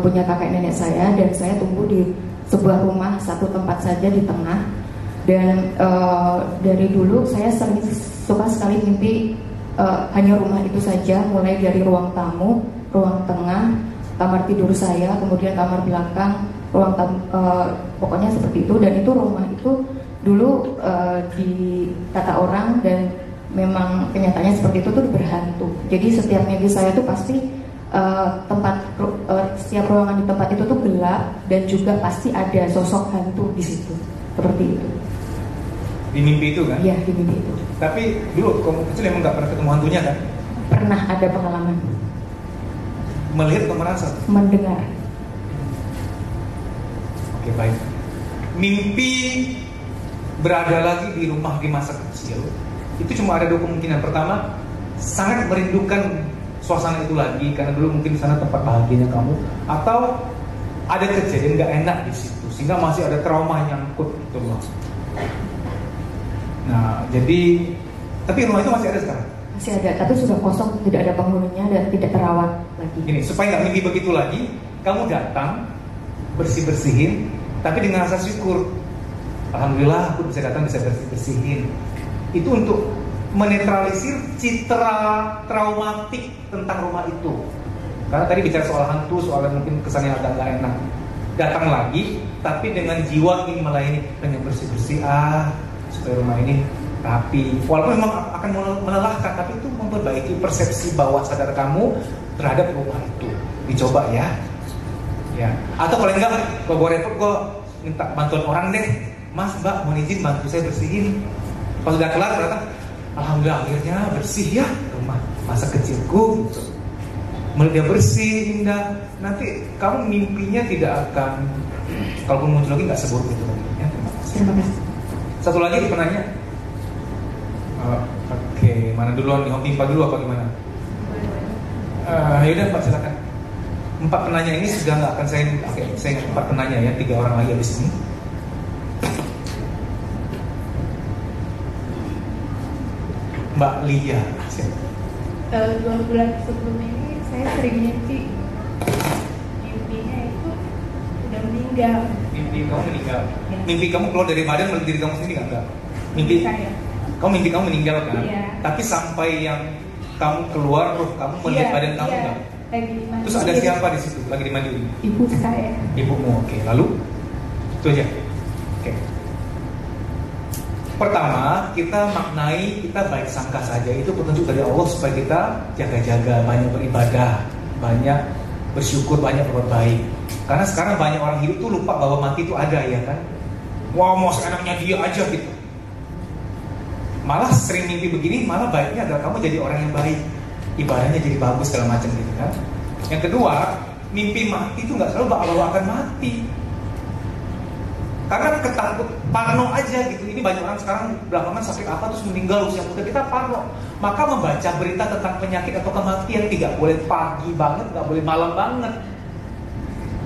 punya kakek nenek saya, dan saya tumbuh di sebuah rumah satu tempat saja di tengah. Dan dari dulu saya sering suka sekali mimpi hanya rumah itu saja, mulai dari ruang tamu, ruang tengah, kamar tidur saya, kemudian kamar belakang, ruang tamu, pokoknya seperti itu. Dan itu rumah itu dulu dikata orang dan memang kenyataannya seperti itu tuh berhantu. Jadi setiap mimpi saya tuh pasti setiap ruangan di tempat itu tuh gelap dan juga pasti ada sosok hantu di situ, seperti itu. Di mimpi itu kan? Iya, di mimpi itu. Tapi dulu kamu kecil emang nggak pernah ketemu hantunya kan? Pernah ada pengalaman. Melihat atau merasa? Mendengar. Oke, baik. Mimpi berada lagi di rumah di masa kecil, itu cuma ada 2 kemungkinan. Pertama, sangat merindukan suasana itu lagi karena dulu mungkin di sana tempat bahagianya kamu, atau ada kejadian nggak enak di situ sehingga masih ada trauma nyangkut gitu loh. Nah, jadi tapi rumah itu masih ada sekarang? Masih ada, tapi sudah kosong, tidak ada penghuninya dan tidak terawat lagi. Gini, supaya nggak mimpi begitu lagi, kamu datang bersih-bersihin, tapi dengan rasa syukur. Alhamdulillah aku bisa datang, bisa bersih-bersihin. Itu untuk menetralisir citra traumatik tentang rumah itu. Karena tadi bicara soal hantu, soal mungkin kesannya agak nggak enak. Datang lagi, tapi dengan jiwa ingin melayani, pengen bersih-bersih, supaya rumah ini rapi. Walaupun memang akan melelahkan, tapi itu memperbaiki persepsi bawah sadar kamu terhadap rumah itu. Dicoba ya. Ya. Atau kalau enggak, kalau gue repot, gue minta bantuan orang deh. Mas, Mbak, mau izin bantu saya bersihin. Pas udah kelar, ternyata alhamdulillah akhirnya bersih ya rumah masa kecilku gitu. Melihat dia bersih, indah. Nanti kamu mimpinya tidak akan, kalaupun muncul lagi nggak seburuk itu lagi. Ya, terima kasih. Satu lagi di penanya. Oke, mana duluan nih? Impa dulu apa gimana? Yaudah Pak, silakan. 4 penanya ini sudah nggak akan saya 4 penanya ya, 3 orang lagi habis ini. Mbak Lia. 2 bulan sebelum ini saya sering mimpi. Mimpinya itu udah meninggal. Mimpi kamu meninggal. Ya. Mimpi kamu keluar dari badan melihat diri kamu sendiri nggak? Mimpi saya. Kamu mimpi kamu meninggal kan? Iya. Tapi sampai yang kamu keluar, kamu melihat badan kamu nggak? Lagi dimandiin. Terus ada siapa di situ? Lagi dimandiin? Ibu saya. Ibumu, oke. Lalu? Itu aja. Oke. Pertama, kita maknai, kita baik sangka saja. Itu petunjuk dari Allah supaya kita jaga-jaga, banyak beribadah, banyak bersyukur, banyak berbuat baik. Karena sekarang banyak orang hidup tuh lupa bahwa mati itu ada, ya kan? Wah, mau seenaknya dia aja gitu. Malah sering mimpi begini, malah baiknya adalah kamu jadi orang yang baik, ibadahnya jadi bagus segala macam gitu kan. Yang kedua, mimpi mati itu nggak selalu bahwa akan mati. Karena ketakut, parno aja gitu. Ini banyak orang sekarang belakangan sakit apa terus meninggal usia muda, kita parno. Maka membaca berita tentang penyakit atau kematian tidak boleh pagi banget, nggak boleh malam banget.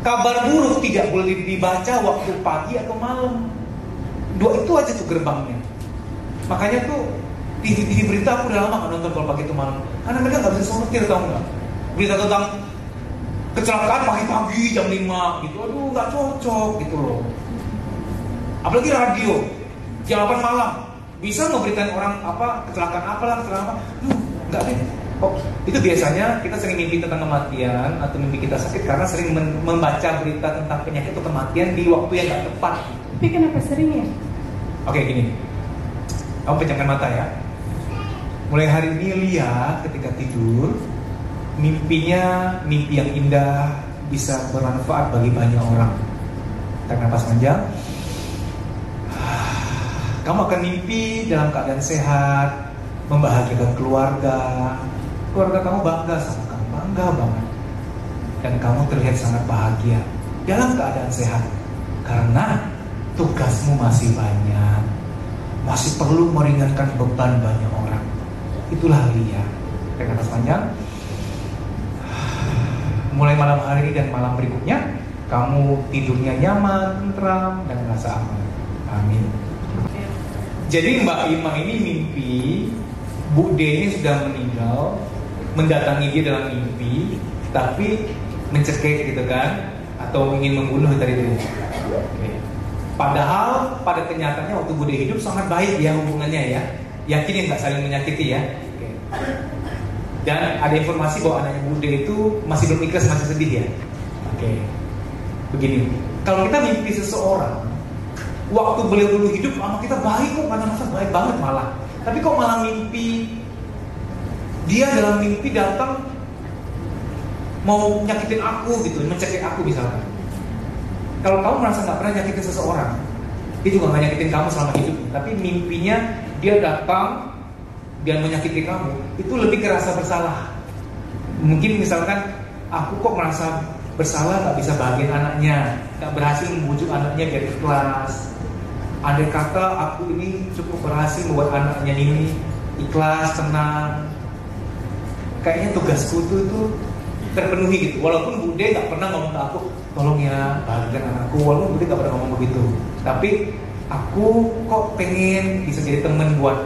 Kabar buruk tidak boleh dibaca waktu pagi atau malam. 2 itu aja tuh gerbangnya. Makanya tuh TV berita aku udah lama nggak nonton kalau pagi itu malam. Karena mereka nggak bisa sortir, tau nggak? Berita tentang kecelakaan pagi-pagi jam 5 gitu, aduh nggak cocok gitu loh. Apalagi radio jam 8 malam bisa memberikan orang apa kecelakaan apalah kecelakaan apa, nggak deh. Oh, itu biasanya kita sering mimpi tentang kematian atau mimpi kita sakit karena sering membaca berita tentang penyakit atau kematian di waktu yang nggak tepat. Tapi kenapa sering ya? Oke, gini, kamu pejamkan mata ya. Mulai hari ini lihat ketika tidur, mimpinya mimpi yang indah, bisa bermanfaat bagi banyak orang. Tarik nafas panjang. Kamu akan mimpi dalam keadaan sehat, membahagiakan keluarga kamu bangga sama kamu, bangga banget. Dan kamu terlihat sangat bahagia dalam keadaan sehat. Karena tugasmu masih banyak, masih perlu meringankan beban banyak orang. Itulah Lia. Tarik nafas panjang. Mulai malam hari ini dan malam berikutnya, kamu tidurnya nyaman, tentram, dan merasa aman. Amin. Jadi Mbak Ima ini mimpi Bu D ini sudah meninggal, mendatangi dia dalam mimpi, tapi mencekik gitu kan, atau ingin membunuh tadi itu. Oke. Padahal pada kenyataannya waktu Bu D hidup sangat baik ya hubungannya ya, yakin nggak saling menyakiti ya. Oke. Dan ada informasi bahwa anaknya Bu D itu masih belum ikhlas, masih sedih ya. Oke. Begini, kalau kita mimpi seseorang, waktu beliau dulu hidup sama kita baik kok, masa baik banget malah. Tapi kok malah mimpi, dia dalam mimpi datang mau nyakitin aku gitu, mencekik aku misalkan. Kalau kamu merasa nggak pernah nyakitin seseorang, dia juga nggak nyakitin kamu selama hidup, tapi mimpinya dia datang dan menyakiti kamu, itu lebih kerasa bersalah. Mungkin misalkan aku kok merasa bersalah nggak bisa bahagian anaknya, nggak berhasil membujuk anaknya biar ikhlas. Andai kata aku ini cukup berhasil membuat anaknya ini ikhlas, tenang, kayaknya tugasku itu terpenuhi gitu. Walaupun Bude nggak pernah ngomong ke aku, tolong ya bahagian anakku. Walaupun Bude nggak pernah ngomong begitu, tapi aku kok pengen bisa jadi teman buat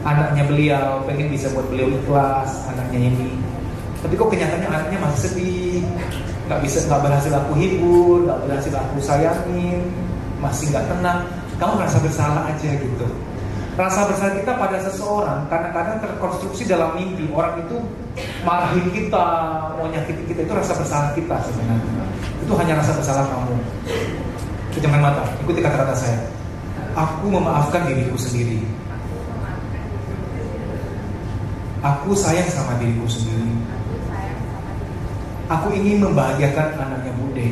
anaknya beliau, pengen bisa buat beliau ikhlas anaknya ini. Tapi kok kenyataannya anaknya masih sedih, nggak berhasil aku hibur, nggak berhasil aku sayangin, masih nggak tenang. Kamu merasa bersalah aja gitu. Rasa bersalah kita pada seseorang kadang-kadang terkonstruksi dalam mimpi. Orang itu marahin kita, mau nyakitin kita, itu rasa bersalah kita sebenarnya. Itu hanya rasa bersalah kamu. Pejamkan mata, ikuti kata-kata saya. Aku memaafkan diriku sendiri. Aku sayang sama diriku sendiri. Aku ingin membahagiakan anaknya Bude.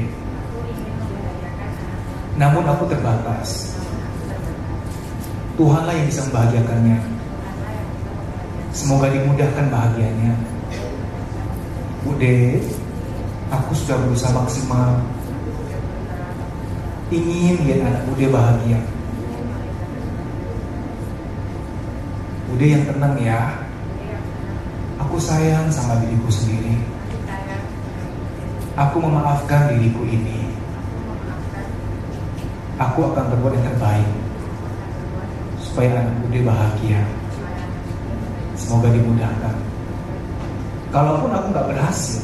Namun aku terbatas. Tuhanlah yang bisa membahagiakannya. Semoga dimudahkan bahagianya. Bude, aku sudah berusaha maksimal, ingin lihat anak Bude bahagia. Bude yang tenang ya. Aku sayang sama diriku sendiri. Aku memaafkan diriku ini. Aku akan berbuat yang terbaik supaya anak Bude bahagia. Semoga dimudahkan. Kalaupun aku nggak berhasil,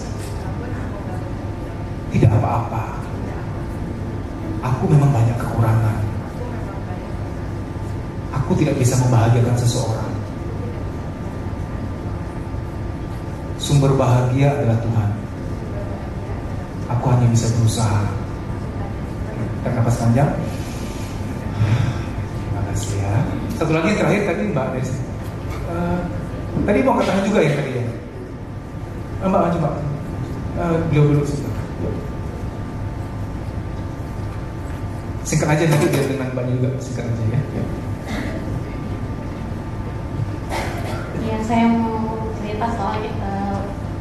tidak apa-apa. Aku memang banyak kekurangan. Aku tidak bisa membahagiakan seseorang. Sumber bahagia adalah Tuhan. Aku hanya bisa berusaha. Tarik nafas panjang. Terima kasih ya. Satu lagi yang terakhir tadi Mbak Des. Tadi mau katakan juga ya tadi ya. Mbak maju Mbak. Beliau dulu sebentar. Singkat aja nanti biar dengan Mbaknya juga singkat aja ya. Ya saya mau cerita soalnya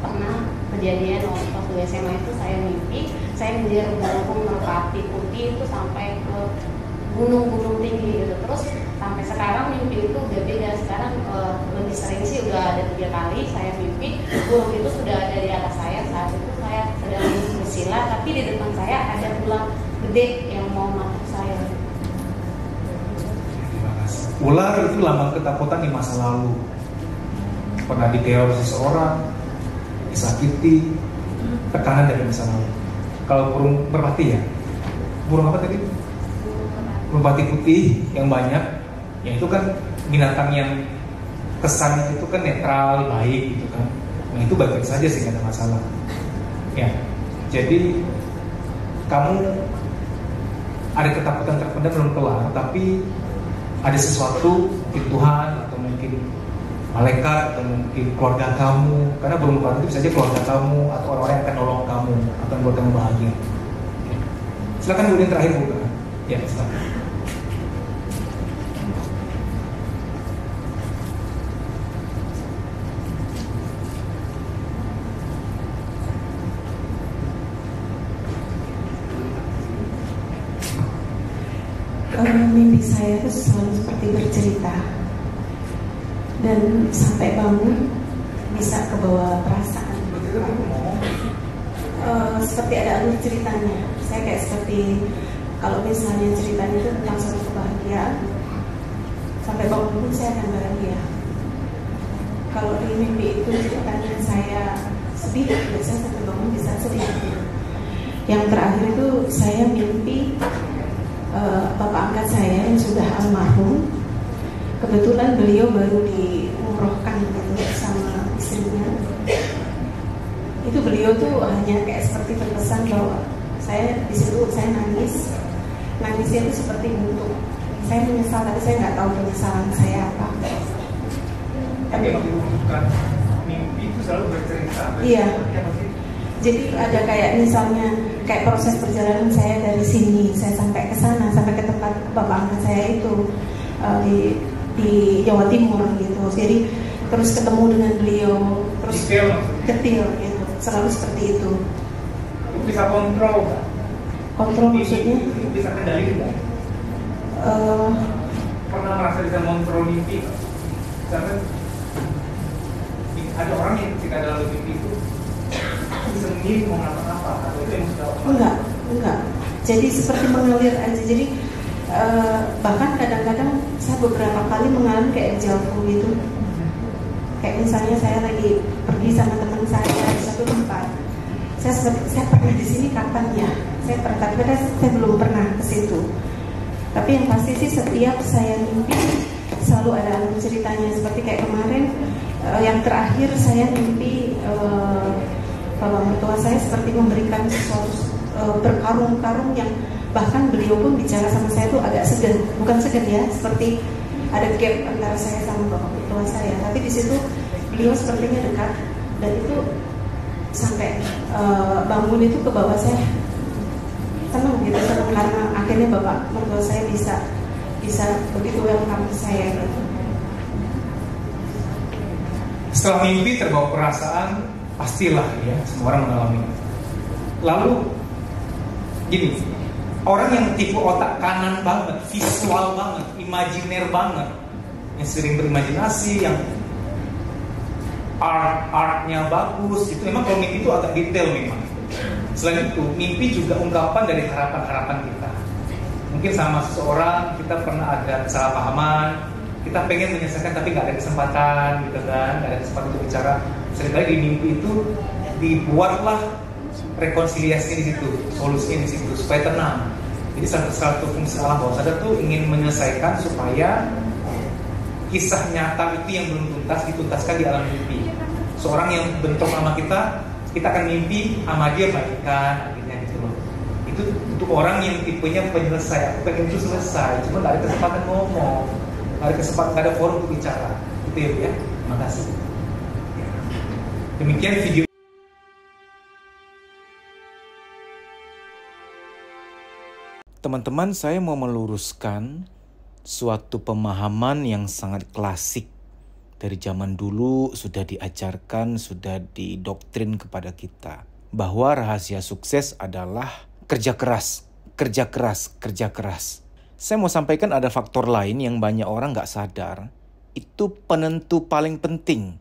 pernah kejadian waktu SMA itu saya mimpi saya menjadi gunung Merpati Putih itu sampai ke gunung-gunung tinggi gitu. Terus sampai sekarang mimpi itu udah beda. Sekarang lebih sering sih udah ada 3 kali saya mimpi gunung itu sudah ada di atas saya. Saat itu saya sedang bersila, tapi di depan saya ada ular gede yang mau masuk saya. Ular itu lambang ketakutan di masa lalu. Pernah diteror seseorang, disakiti, tekanan dari masa lalu. Kalau burung merpati ya, burung apa tadi? Merpati putih yang banyak, ya itu kan binatang yang kesannya itu kan netral, baik gitu kan. Nah itu baik-baik saja sih, nggak ada masalah. Ya, jadi kamu ada ketakutan terpendam belum kelar, tapi ada sesuatu mungkin Tuhan atau mungkin malaikat atau mungkin keluarga kamu, karena burung merpati itu bisa saja keluarga kamu atau orang-orang yang akan nolong kamu, akan buat kamu bahagia. Ya. Silakan kemudian terakhir buka. Ya, silakan. Mimpi saya itu selalu seperti bercerita, dan sampai bangun bisa ke bawah perasaan. Seperti ada alur ceritanya. Saya kayak seperti kalau misalnya ceritanya itu tentang suatu kebahagiaan, sampai bangun pun saya akan bahagia. Kalau di mimpi itu ceritanya saya sedih, biasanya sampai bangun bisa sedih. Yang terakhir itu saya mimpi bapak angkat saya yang sudah almarhum, kebetulan beliau baru diumrohkan gitu sama istrinya. Itu beliau tuh hanya kayak seperti berpesan bahwa saya di situ saya nangisnya itu seperti untuk saya menyesal, tapi saya nggak tahu penyesalan saya apa. Tapi bukan mimpi itu selalu bercerita. Iya. Jadi ada kayak misalnya kayak proses perjalanan saya dari sini, saya sampai ke sana, sampai ke tempat bapak angkat saya itu di Jawa Timur gitu. Jadi terus ketemu dengan beliau, terus detail gitu, selalu seperti itu. Bisa kontrol nggak? Kontrol maksudnya? Bisa kendali nggak? Pernah merasa bisa kontrol mimpi? Misalkan ada orang yang ketika dalam mimpi itu bisa memilih mau ngapa-ngapa atau itu yang sudah enggak. Jadi seperti mengalir aja. Jadi bahkan kadang-kadang saya beberapa kali mengalami kayak dejavu gitu. Kayak misalnya saya lagi pergi sama teman saya di satu tempat. Saya pernah di sini kapan ya? Saya pernah, tapi saya belum pernah ke situ. Tapi yang pasti sih setiap saya mimpi selalu ada alur ceritanya. Seperti kayak kemarin yang terakhir saya mimpi bapak mertua saya seperti memberikan sesuatu berkarung-karung yang bahkan beliau pun bicara sama saya itu agak segan, bukan segan ya, seperti ada gap antara saya sama bapak mertua saya. Tapi di situ beliau sepertinya dekat, dan itu sampai bangun itu ke bawah saya senang gitu, senang karena akhirnya bapak mertua saya bisa begitu welcome saya gitu. Setelah mimpi terbawa perasaan, pastilah ya semua orang mengalami. Lalu gini, orang yang tipe otak kanan banget, visual banget, imajiner banget, yang sering berimajinasi, yang artnya bagus, itu memang kalau mimpi itu agak detail memang. Selain itu, mimpi juga ungkapan dari harapan-harapan kita. Mungkin sama seseorang kita pernah ada kesalahpahaman, kita pengen menyelesaikan tapi nggak ada kesempatan gitu kan, nggak ada kesempatan untuk bicara. Seringkali di mimpi itu dibuatlah rekonsiliasi di situ, solusinya di situ supaya tenang. Jadi satu fungsi alam bawah sadar tuh ingin menyelesaikan supaya kisah nyata itu yang belum tuntas dituntaskan di alam mimpi. Seorang yang bentrok sama kita akan mimpi sama dia baikan akhirnya gitu loh. Itu untuk orang yang tipenya penyelesai. Aku pengen itu selesai, cuma nggak ada kesempatan ngomong, nggak ada forum untuk bicara. Itu ya. Terima kasih. Demikian video. Teman-teman, saya mau meluruskan suatu pemahaman yang sangat klasik. Dari zaman dulu sudah diajarkan, sudah didoktrin kepada kita. Bahwa rahasia sukses adalah kerja keras, kerja keras, kerja keras. Saya mau sampaikan ada faktor lain yang banyak orang gak sadar. Itu penentu paling penting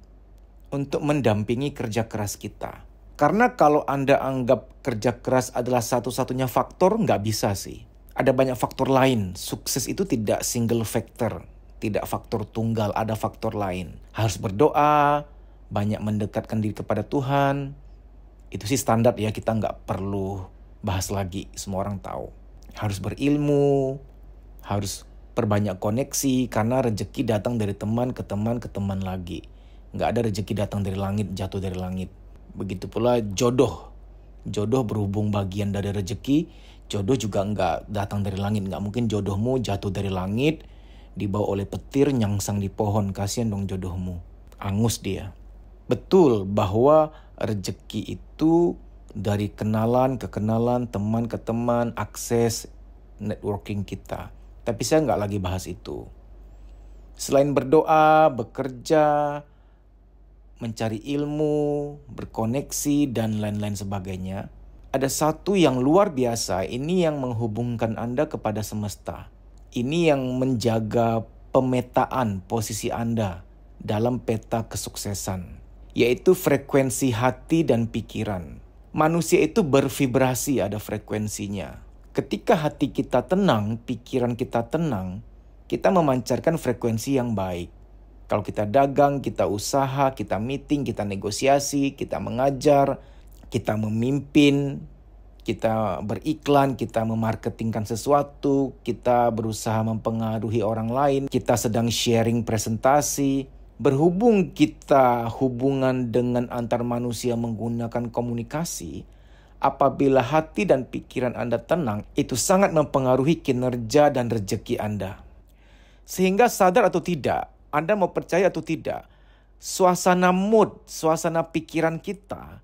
untuk mendampingi kerja keras kita. Karena kalau Anda anggap kerja keras adalah satu-satunya faktor, nggak bisa sih. Ada banyak faktor lain. Sukses itu tidak single factor, tidak faktor tunggal, ada faktor lain. Harus berdoa, banyak mendekatkan diri kepada Tuhan, Itu sih standar ya, kita nggak perlu bahas lagi, semua orang tahu. Harus berilmu, harus perbanyak koneksi, karena rezeki datang dari teman ke teman ke teman lagi. Nggak ada rezeki datang dari langit, jatuh dari langit. Begitu pula jodoh. Jodoh berhubung bagian dari rezeki, jodoh juga nggak datang dari langit. Nggak mungkin jodohmu jatuh dari langit, dibawa oleh petir, nyangsang di pohon. Kasian dong jodohmu, angus dia. Betul bahwa rezeki itu dari kenalan ke kenalan, teman ke teman, akses networking kita. Tapi saya nggak lagi bahas itu. Selain berdoa, bekerja, mencari ilmu, berkoneksi, dan lain-lain sebagainya, ada satu yang luar biasa, ini yang menghubungkan Anda kepada semesta. Ini yang menjaga pemetaan posisi Anda dalam peta kesuksesan, yaitu frekuensi hati dan pikiran. Manusia itu bervibrasi, ada frekuensinya. Ketika hati kita tenang, pikiran kita tenang, kita memancarkan frekuensi yang baik. Kalau kita dagang, kita usaha, kita meeting, kita negosiasi, kita mengajar, kita memimpin, kita beriklan, kita memarketingkan sesuatu, kita berusaha mempengaruhi orang lain, kita sedang sharing presentasi. Berhubung kita hubungan dengan antar manusia menggunakan komunikasi, apabila hati dan pikiran Anda tenang, itu sangat mempengaruhi kinerja dan rezeki Anda. Sehingga sadar atau tidak, Anda mau percaya atau tidak, suasana mood, suasana pikiran kita,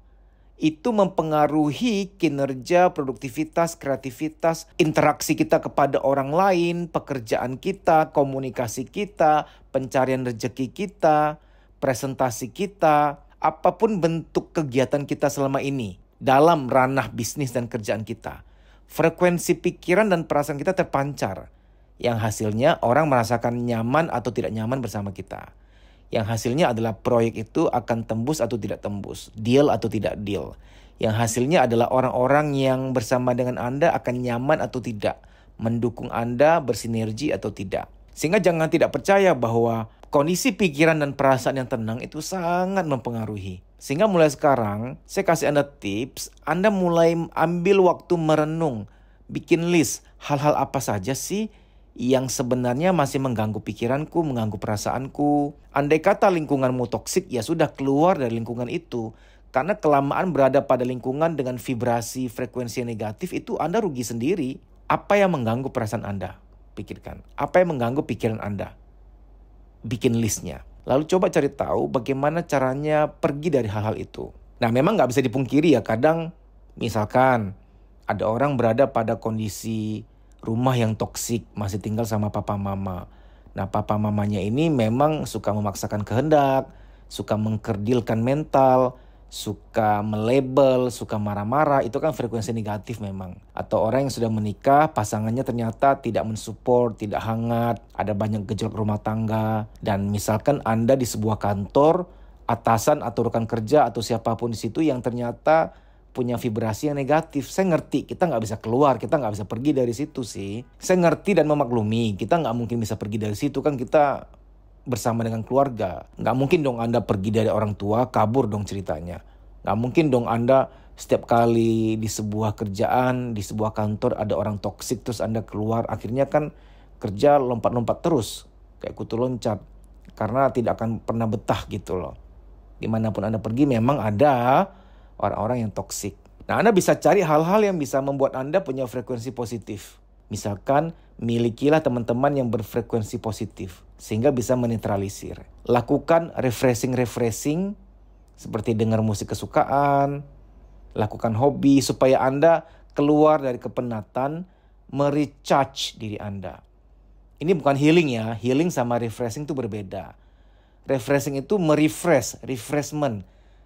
itu mempengaruhi kinerja, produktivitas, kreativitas, interaksi kita kepada orang lain, pekerjaan kita, komunikasi kita, pencarian rezeki kita, presentasi kita, apapun bentuk kegiatan kita selama ini dalam ranah bisnis dan kerjaan kita. Frekuensi pikiran dan perasaan kita terpancar, yang hasilnya orang merasakan nyaman atau tidak nyaman bersama kita. Yang hasilnya adalah proyek itu akan tembus atau tidak tembus, deal atau tidak deal. Yang hasilnya adalah orang-orang yang bersama dengan Anda akan nyaman atau tidak, mendukung Anda, bersinergi atau tidak. Sehingga jangan tidak percaya bahwa kondisi pikiran dan perasaan yang tenang itu sangat mempengaruhi. Sehingga mulai sekarang, saya kasih Anda tips, Anda mulai ambil waktu merenung, bikin list hal-hal apa saja sih yang sebenarnya masih mengganggu pikiranku, mengganggu perasaanku. Andai kata lingkunganmu toksik, ya sudah keluar dari lingkungan itu. Karena kelamaan berada pada lingkungan dengan vibrasi frekuensi yang negatif, itu Anda rugi sendiri. Apa yang mengganggu perasaan Anda? Pikirkan. Apa yang mengganggu pikiran Anda? Bikin listnya. Lalu coba cari tahu bagaimana caranya pergi dari hal-hal itu. Nah, memang nggak bisa dipungkiri ya, kadang misalkan ada orang berada pada kondisi rumah yang toksik, masih tinggal sama papa mama. Nah, papa mamanya ini memang suka memaksakan kehendak, suka mengkerdilkan mental, suka melabel, suka marah-marah. Itu kan frekuensi negatif memang. Atau orang yang sudah menikah, pasangannya ternyata tidak mensupport, tidak hangat, ada banyak gejolak rumah tangga. Dan misalkan Anda di sebuah kantor, atasan atau rekan kerja atau siapapun di situ yang ternyata punya vibrasi yang negatif. Saya ngerti, kita nggak bisa keluar, kita nggak bisa pergi dari situ sih. Saya ngerti dan memaklumi, kita nggak mungkin bisa pergi dari situ, kan kita bersama dengan keluarga. Nggak mungkin dong Anda pergi dari orang tua, kabur dong ceritanya. Nggak mungkin dong Anda setiap kali di sebuah kerjaan, di sebuah kantor ada orang toksik terus Anda keluar. Akhirnya kan kerja lompat-lompat terus, kayak kutu loncat. Karena tidak akan pernah betah gitu loh. Dimanapun Anda pergi memang ada orang-orang yang toksik. Nah, Anda bisa cari hal-hal yang bisa membuat Anda punya frekuensi positif. Misalkan, milikilah teman-teman yang berfrekuensi positif, sehingga bisa menetralisir. Lakukan refreshing, seperti dengar musik kesukaan, lakukan hobi, supaya Anda keluar dari kepenatan, merecharge diri Anda. Ini bukan healing ya, healing sama refreshing itu berbeda. Refreshing itu refreshment,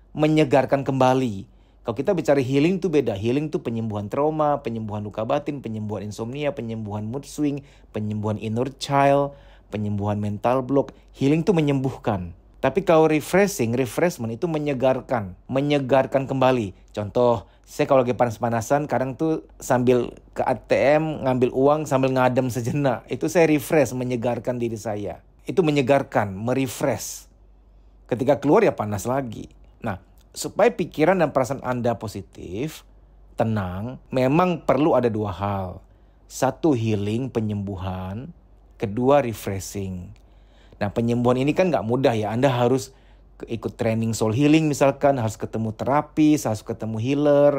menyegarkan kembali. Kalau kita bicara healing itu beda. Healing itu penyembuhan trauma, penyembuhan luka batin, penyembuhan insomnia, penyembuhan mood swing, penyembuhan inner child, penyembuhan mental block. Healing itu menyembuhkan. Tapi kalau refreshment itu menyegarkan kembali. Contoh, saya kalau lagi panas-panasan, kadang tuh sambil ke ATM ngambil uang sambil ngadem sejenak. Itu saya refresh, menyegarkan diri saya. Itu menyegarkan, merefresh. Ketika keluar ya panas lagi. Nah, Supaya pikiran dan perasaan Anda positif, tenang, memang perlu ada 2 hal. 1, healing, penyembuhan. 2, refreshing. Nah, penyembuhan ini kan nggak mudah ya. Anda harus ikut training soul healing misalkan, harus ketemu terapis, harus ketemu healer.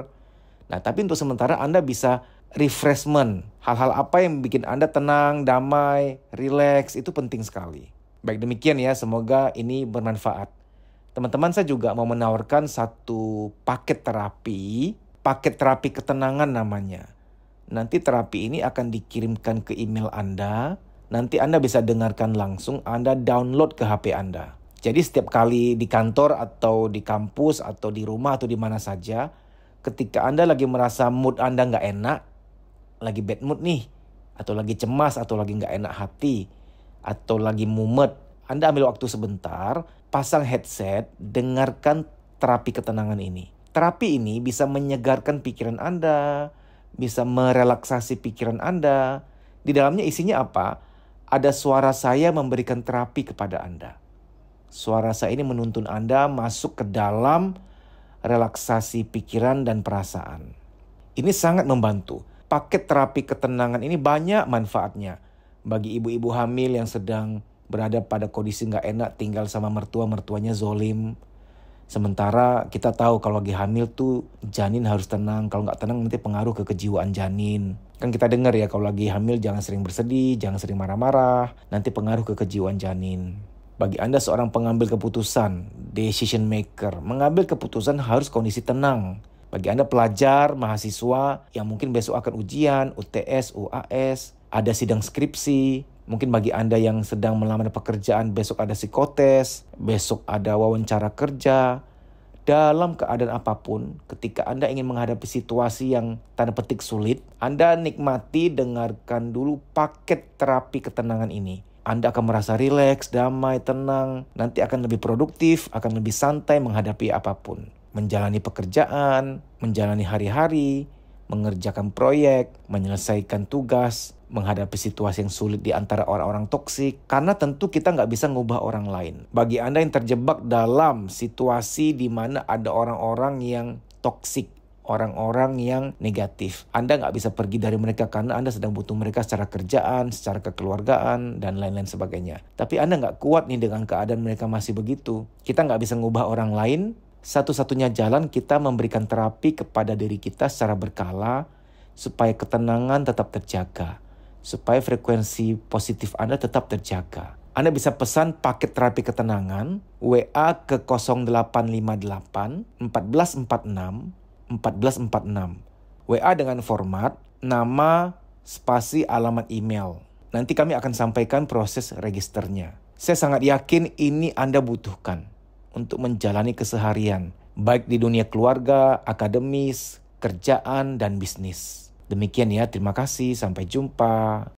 Nah, tapi untuk sementara Anda bisa refreshment. Hal-hal apa yang bikin Anda tenang, damai, relax, itu penting sekali. Baik demikian ya, semoga ini bermanfaat. Teman-teman, saya juga mau menawarkan satu paket terapi ketenangan namanya. Nanti terapi ini akan dikirimkan ke email Anda. Nanti Anda bisa dengarkan langsung, Anda download ke HP Anda. Jadi setiap kali di kantor atau di kampus atau di rumah atau di mana saja, ketika Anda lagi merasa mood Anda nggak enak, lagi bad mood nih, atau lagi cemas, atau lagi nggak enak hati, atau lagi mumet, Anda ambil waktu sebentar, pasang headset, dengarkan terapi ketenangan ini. Terapi ini bisa menyegarkan pikiran Anda, bisa merelaksasi pikiran Anda. Di dalamnya isinya apa? Ada suara saya memberikan terapi kepada Anda. Suara saya ini menuntun Anda masuk ke dalam relaksasi pikiran dan perasaan. Ini sangat membantu. Paket terapi ketenangan ini banyak manfaatnya. Bagi ibu-ibu hamil yang sedang berada pada kondisi nggak enak, tinggal sama mertuanya zolim. Sementara kita tahu kalau lagi hamil tuh janin harus tenang. Kalau nggak tenang nanti pengaruh ke kejiwaan janin. Kan kita dengar ya kalau lagi hamil jangan sering bersedih, jangan sering marah-marah. Nanti pengaruh ke kejiwaan janin. Bagi Anda seorang pengambil keputusan, decision maker, mengambil keputusan harus kondisi tenang. Bagi Anda pelajar, mahasiswa yang mungkin besok akan ujian, UTS, UAS, ada sidang skripsi. Mungkin bagi Anda yang sedang melamar pekerjaan, besok ada psikotes, besok ada wawancara kerja. Dalam keadaan apapun, ketika Anda ingin menghadapi situasi yang tanda petik sulit, Anda nikmati, dengarkan dulu paket terapi ketenangan ini. Anda akan merasa rileks, damai, tenang, nanti akan lebih produktif, akan lebih santai menghadapi apapun. Menjalani pekerjaan, menjalani hari-hari, mengerjakan proyek, menyelesaikan tugas, menghadapi situasi yang sulit di antara orang-orang toksik. Karena tentu kita nggak bisa ngubah orang lain. Bagi Anda yang terjebak dalam situasi di mana ada orang-orang yang toksik, orang-orang yang negatif, Anda nggak bisa pergi dari mereka karena Anda sedang butuh mereka secara kerjaan, secara kekeluargaan, dan lain-lain sebagainya. Tapi Anda nggak kuat nih dengan keadaan mereka masih begitu. Kita nggak bisa ngubah orang lain. Satu-satunya jalan kita memberikan terapi kepada diri kita secara berkala supaya ketenangan tetap terjaga, supaya frekuensi positif Anda tetap terjaga. Anda bisa pesan paket terapi ketenangan WA ke 0858 1446 1446. WA dengan format nama, spasi, alamat email. Nanti kami akan sampaikan proses registernya. Saya sangat yakin ini Anda butuhkan untuk menjalani keseharian, baik di dunia keluarga, akademis, kerjaan, dan bisnis. Demikian ya, terima kasih, sampai jumpa.